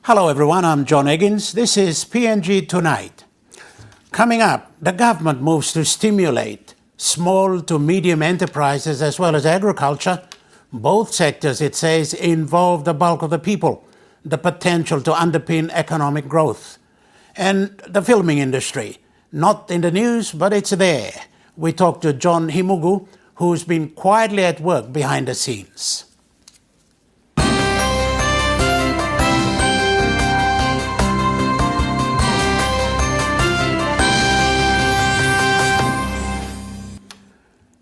Hello everyone, I'm John Eggins. This is PNG Tonight. Coming up, the government moves to stimulate small to medium enterprises as well as agriculture. Both sectors, it says, involve the bulk of the people, the potential to underpin economic growth. And the filming industry, not in the news, but it's there. We talked to John Himugu, who's been quietly at work behind the scenes.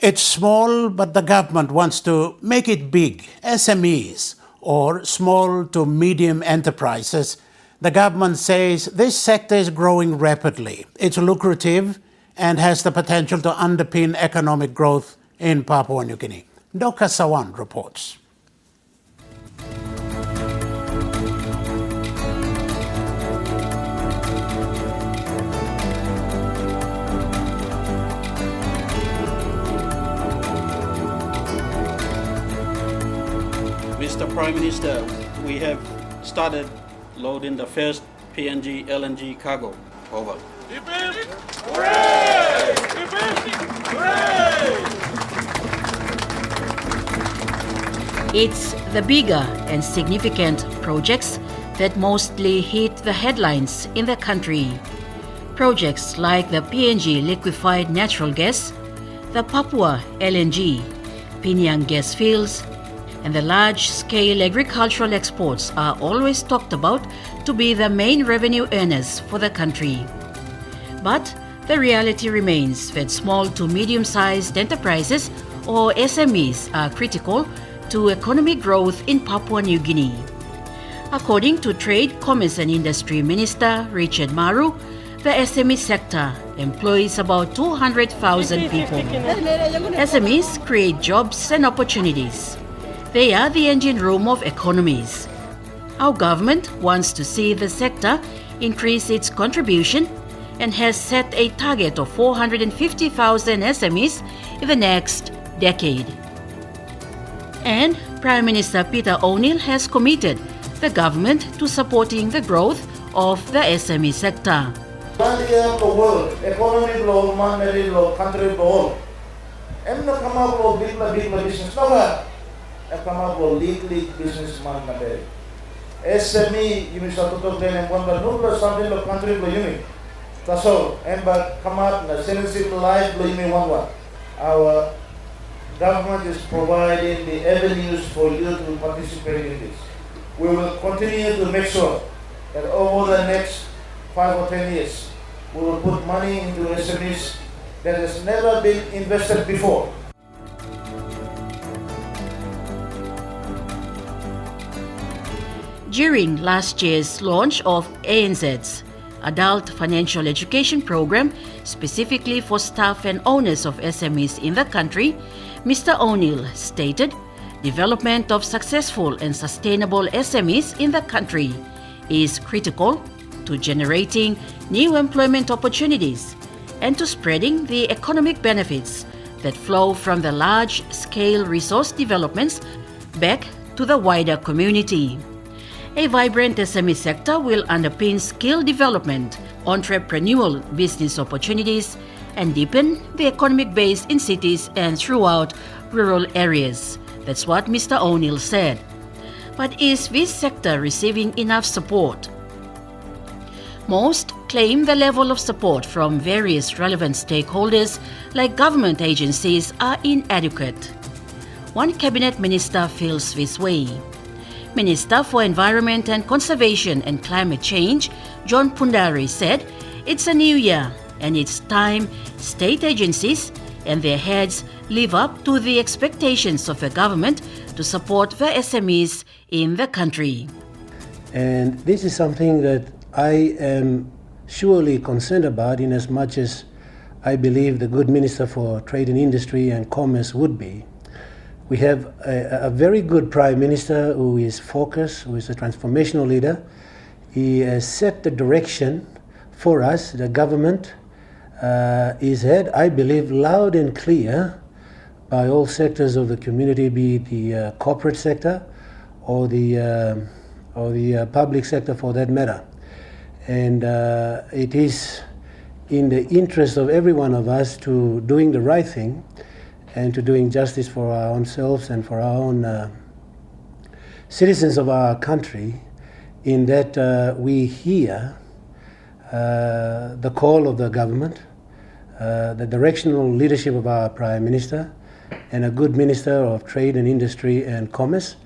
It's small, but the government wants to make it big. SMEs, or small to medium enterprises. The government says this sector is growing rapidly. It's lucrative and has the potential to underpin economic growth in Papua New Guinea. Dr. Seg1 reports. Mr. Prime Minister, we have started loading the first PNG LNG cargo. Over. Hip hip! Hooray! Hip hip! Hooray! It's the bigger and significant projects that mostly hit the headlines in the country. Projects like the PNG liquefied natural gas, the Papua LNG, Piniang gas fields, and the large-scale agricultural exports are always talked about to be the main revenue earners for the country. But the reality remains that small to medium-sized enterprises, or SMEs, are critical to economic growth in Papua New Guinea. According to Trade, Commerce and Industry Minister Richard Maru, the SME sector employs about 200,000 people. SMEs create jobs and opportunities. They are the engine room of economies. Our government wants to see the sector increase its contribution and has set a target of 450,000 SMEs in the next decade. And Prime Minister Peter O'Neill has committed the government to supporting the growth of the SME sector. The world, economy blow, money blow, country blow. I'm not come up with big business. No, come up with league businessman na day. SME yumi sa tutok din ang buwan ba nubla something lo country lo yumi. Taso and ba come up na sensitive life lo yumi one. Our government is providing the avenues for you to participate in this. We will continue to make sure that over the next 5 or 10 years we will put money into SMEs that has never been invested before. During last year's launch of ANZ's Adult Financial Education Program, specifically for staff and owners of SMEs in the country, Mr. O'Neill stated, development of successful and sustainable SMEs in the country is critical to generating new employment opportunities and to spreading the economic benefits that flow from the large-scale resource developments back to the wider community. A vibrant SME sector will underpin skill development, entrepreneurial business opportunities, and deepen the economic base in cities and throughout rural areas. That's what Mr. O'Neill said. But is this sector receiving enough support? Most claim the level of support from various relevant stakeholders like government agencies are inadequate. One cabinet minister feels this way. Minister for Environment and Conservation and Climate Change, John Pundari, said it's a new year and it's time state agencies and their heads live up to the expectations of the government to support the SMEs in the country. And this is something that I am surely concerned about, in as much as I believe the good Minister for Trade and Industry and Commerce would be. We have a very good Prime Minister who is focused, who is a transformational leader. He has set the direction for us. The government is heard, I believe, loud and clear by all sectors of the community, be it the corporate sector or the or the public sector for that matter. And it is in the interest of every one of us to doing the right thing and to doing justice for our own selves and for our own citizens of our country, in that we hear the call of the government, the directional leadership of our Prime Minister, and a good Minister of Trade and Industry and Commerce.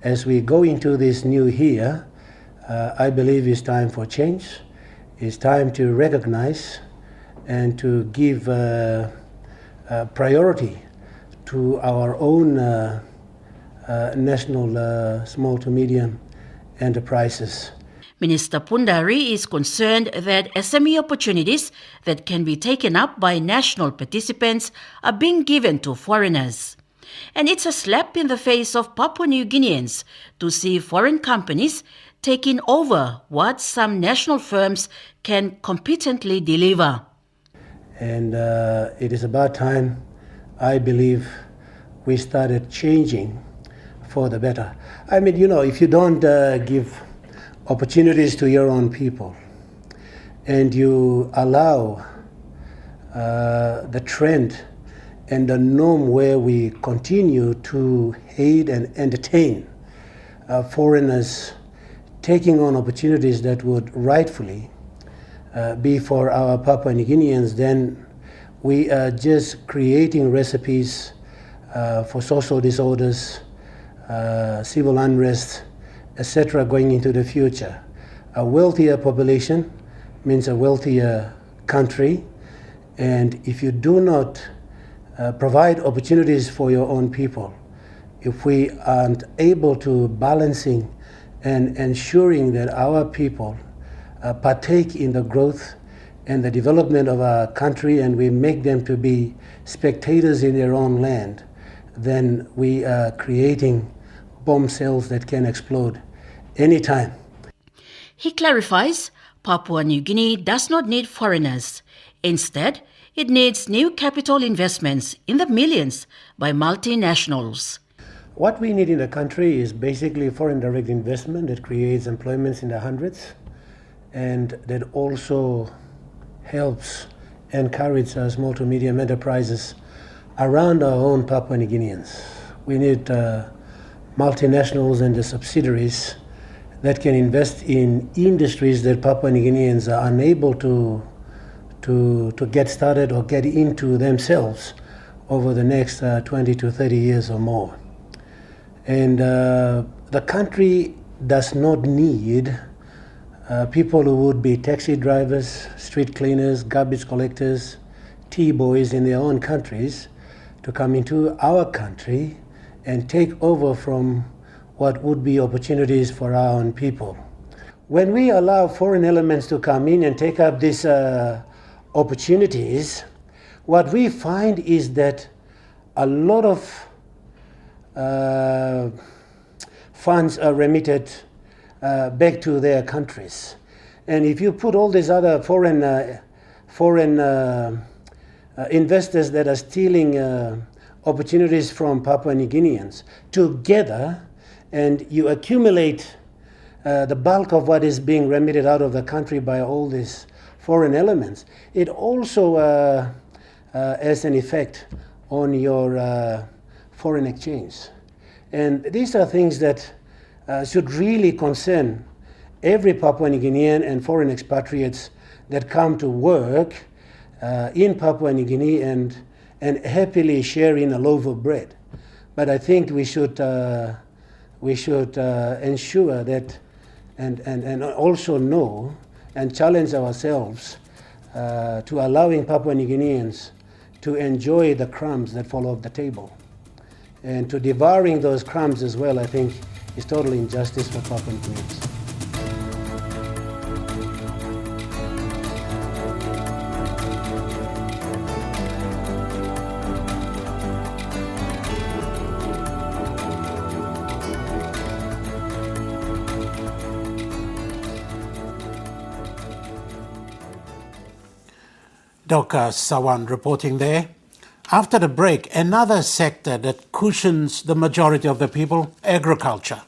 As we go into this new year, I believe it's time for change. It's time to recognize and to give priority to our own national small to medium enterprises. Minister Pundari is concerned that SME opportunities that can be taken up by national participants are being given to foreigners. And it's a slap in the face of Papua New Guineans to see foreign companies taking over what some national firms can competently deliver. And it is about time, I believe, we started changing for the better. I mean, if you don't give opportunities to your own people and you allow the trend and the norm where we continue to hate and entertain foreigners taking on opportunities that would rightfully be for our Papua New Guineans, then we are just creating recipes for social disorders, civil unrest, etc. going into the future. A wealthier population means a wealthier country, and if you do not provide opportunities for your own people, if we aren't able to balancing and ensuring that our people partake in the growth and the development of our country, and we make them to be spectators in their own land, then we are creating bomb cells that can explode anytime. He clarifies Papua New Guinea does not need foreigners. Instead, it needs new capital investments in the millions by multinationals. What we need in the country is basically foreign direct investment that creates employments in the hundreds and that also helps encourage small to medium enterprises around our own Papua New Guineans. We need multinationals and the subsidiaries that can invest in industries that Papua New Guineans are unable to get started or get into themselves over the next 20 to 30 years or more. And the country does not need people who would be taxi drivers, street cleaners, garbage collectors, tea boys in their own countries to come into our country and take over from what would be opportunities for our own people. When we allow foreign elements to come in and take up these opportunities, what we find is that a lot of funds are remitted back to their countries. And if you put all these other foreign investors that are stealing opportunities from Papua New Guineans together, and you accumulate the bulk of what is being remitted out of the country by all these foreign elements, it also has an effect on your foreign exchange. And these are things that should really concern every Papua New Guinean and foreign expatriates that come to work in Papua New Guinea and happily share in a loaf of bread. But I think we should ensure that and also know and challenge ourselves to allowing Papua New Guineans to enjoy the crumbs that fall off the table. And to devouring those crumbs as well, I think, is total injustice for Papua New Guineans. Dr. Sawan reporting there. After the break, another sector that cushions the majority of the people, agriculture.